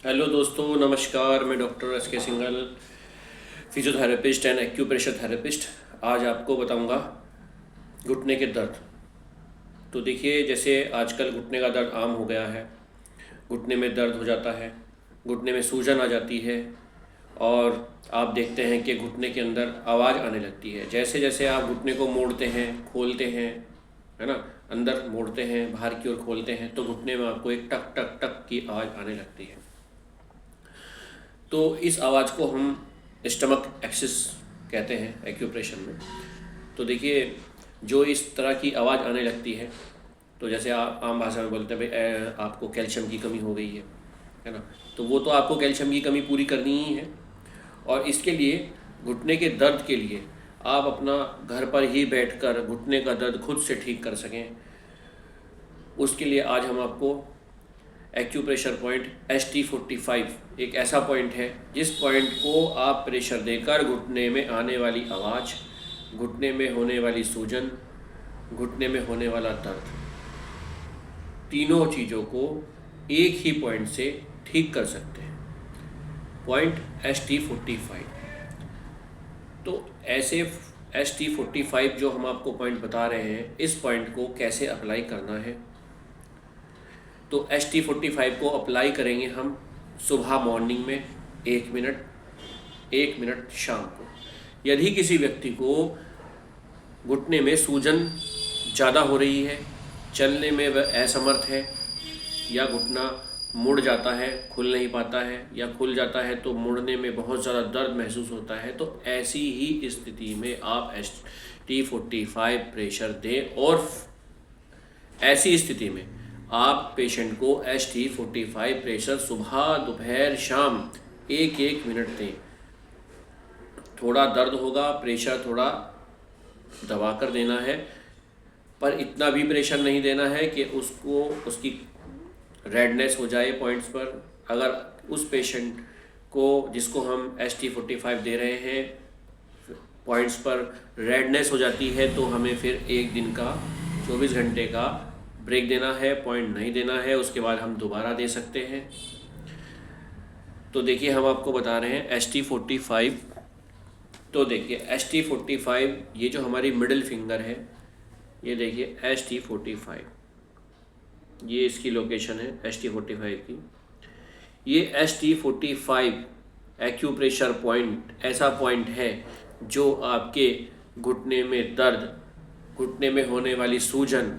Hello दोस्तों, नमस्कार। मैं डॉक्टर एस के Singhal, physiotherapist and acupressure therapist. आज आपको बताऊंगा घुटने के दर्द। तो देखिए, जैसे आजकल घुटने का दर्द आम हो गया है। घुटने में दर्द हो जाता है, घुटने में सूजन आ जाती है, और आप देखते हैं कि घुटने के अंदर आवाज़ आने लगती है। जैसे जैसे आप घुटने को मोड़ते हैं, खोलते हैं, है ना, अंदर मोड़ते हैं, बाहर की ओर खोलते हैं, तो घुटने में आपको एक टक टक टक की आवाज़ आने लगती है। तो इस आवाज़ को हम स्टमक एक्सिस कहते हैं एक्यूप्रेशर में। तो देखिए, जो इस तरह की आवाज़ आने लगती है, तो जैसे आप आम भाषा में बोलते हैं भाई आपको कैल्शियम की कमी हो गई है ना। तो वो तो आपको कैल्शियम की कमी पूरी करनी ही है, और इसके लिए घुटने के दर्द के लिए आप अपना घर पर ही बैठकर घुटने का दर्द खुद से ठीक कर सकें, उसके लिए आज हम आपको एक्यूप्रेशर पॉइंट ST45 एक ऐसा पॉइंट है जिस पॉइंट को आप प्रेशर देकर घुटने में आने वाली आवाज़, घुटने में होने वाली सूजन, घुटने में होने वाला दर्द, तीनों चीज़ों को एक ही पॉइंट से ठीक कर सकते हैं। Point ST45। तो ऐसे ST45 जो हम आपको पॉइंट बता रहे हैं, इस पॉइंट को कैसे अप्लाई करना है। तो ST45 को अप्लाई करेंगे हम सुबह मॉर्निंग में 1 मिनट, 1 मिनट शाम को। यदि किसी व्यक्ति को घुटने में सूजन ज़्यादा हो रही है, चलने में वह असमर्थ है, या घुटना मुड़ जाता है, खुल नहीं पाता है, या खुल जाता है तो मुड़ने में बहुत ज़्यादा दर्द महसूस होता है, तो ऐसी ही स्थिति में आप ST45 प्रेशर दें, और ऐसी स्थिति में आप पेशेंट को ST45 प्रेशर सुबह, दोपहर, शाम 1-1 मिनट दें। थोड़ा दर्द होगा, प्रेशर थोड़ा दबा कर देना है, पर इतना भी प्रेशर नहीं देना है कि उसकी रेडनेस हो जाए पॉइंट्स पर। अगर उस पेशेंट को जिसको हम ST45 दे रहे हैं पॉइंट्स पर रेडनेस हो जाती है, तो हमें फिर एक दिन का 24 घंटे का ब्रेक देना है, पॉइंट नहीं देना है, उसके बाद हम दोबारा दे सकते हैं। तो देखिए, हम आपको बता रहे हैं ST45। तो देखिए ST45, ये जो हमारी मिडिल फिंगर है, ये देखिए ST45, ये इसकी लोकेशन है ST45 की। ये ST45 एक्यूप्रेशर पॉइंट ऐसा पॉइंट है जो आपके घुटने में दर्द, घुटने में होने वाली सूजन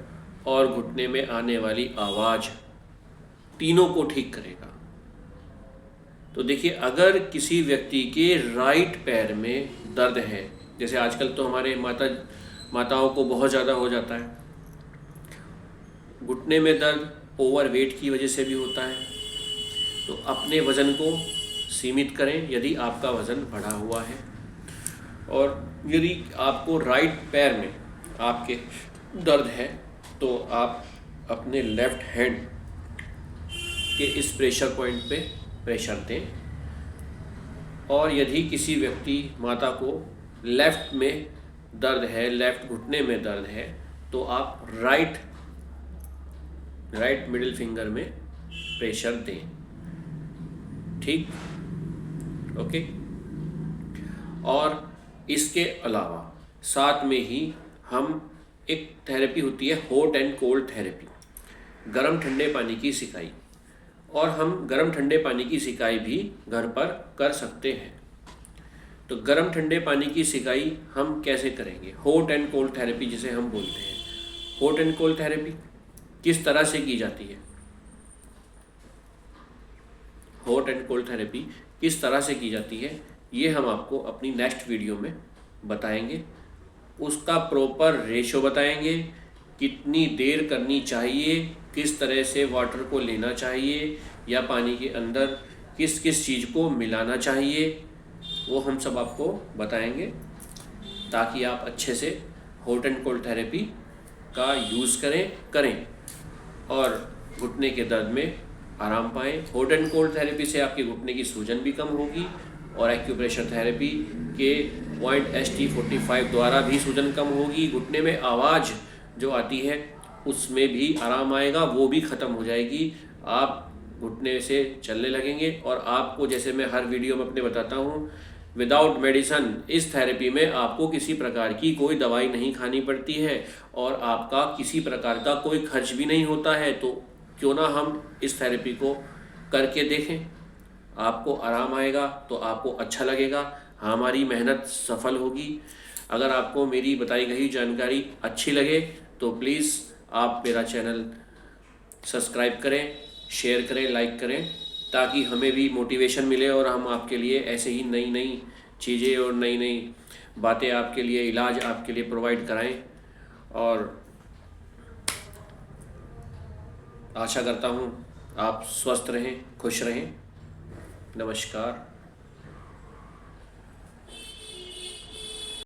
और घुटने में आने वाली आवाज़, तीनों को ठीक करेगा। तो देखिए, अगर किसी व्यक्ति के राइट पैर में दर्द है, जैसे आजकल तो हमारे माताओं को बहुत ज़्यादा हो जाता है, घुटने में दर्द ओवरवेट की वजह से भी होता है, तो अपने वज़न को सीमित करें यदि आपका वज़न बढ़ा हुआ है। और यदि आपको राइट पैर में आपके दर्द है, तो आप अपने लेफ़्ट हैंड के इस प्रेशर पॉइंट पे प्रेशर दें। और यदि किसी व्यक्ति माता को लेफ़्ट में दर्द है, लेफ़्ट घुटने में दर्द है, तो आप राइट मिडिल फिंगर में प्रेशर दें। ठीक, ओके। और इसके अलावा साथ में ही हम एक थेरेपी होती है हॉट एंड कोल्ड थेरेपी, गरम ठंडे पानी की सिकाई, और हम गरम ठंडे पानी की सिकाई भी घर पर कर सकते हैं। तो गरम ठंडे पानी की सिकाई हम कैसे करेंगे, हॉट एंड कोल्ड थेरेपी जिसे हम बोलते हैं। हॉट एंड कोल्ड थेरेपी किस तरह से की जाती है, हॉट एंड कोल्ड थेरेपी किस तरह से की जाती है, ये हम आपको अपनी नेक्स्ट वीडियो में बताएंगे। उसका प्रॉपर रेशो बताएंगे, कितनी देर करनी चाहिए, किस तरह से वाटर को लेना चाहिए, या पानी के अंदर किस किस चीज़ को मिलाना चाहिए, वो हम सब आपको बताएंगे, ताकि आप अच्छे से हॉट एंड कोल्ड थेरेपी का यूज़ करें और घुटने के दर्द में आराम पाएँ। हॉट एंड कोल्ड थेरेपी से आपके घुटने की सूजन भी कम होगी, और एक्यूप्रेशर थेरेपी के पॉइंट ST45 द्वारा भी सूजन कम होगी। घुटने में आवाज़ जो आती है उसमें भी आराम आएगा, वो भी ख़त्म हो जाएगी। आप घुटने से चलने लगेंगे। और आपको जैसे मैं हर वीडियो में अपने बताता हूँ, विदाउट मेडिसन इस थेरेपी में आपको किसी प्रकार की कोई दवाई नहीं खानी पड़ती है और आपका किसी प्रकार का कोई खर्च भी नहीं होता है। तो क्यों ना हम इस थेरेपी को करके देखें, आपको आराम आएगा तो आपको अच्छा लगेगा, हमारी मेहनत सफल होगी। अगर आपको मेरी बताई गई जानकारी अच्छी लगे तो प्लीज़ आप मेरा चैनल सब्सक्राइब करें, शेयर करें, लाइक करें, ताकि हमें भी मोटिवेशन मिले और हम आपके लिए ऐसे ही नई नई चीज़ें और नई नई बातें आपके लिए, इलाज आपके लिए प्रोवाइड कराएं। और आशा करता हूँ आप स्वस्थ रहें, खुश रहें। नमस्कार।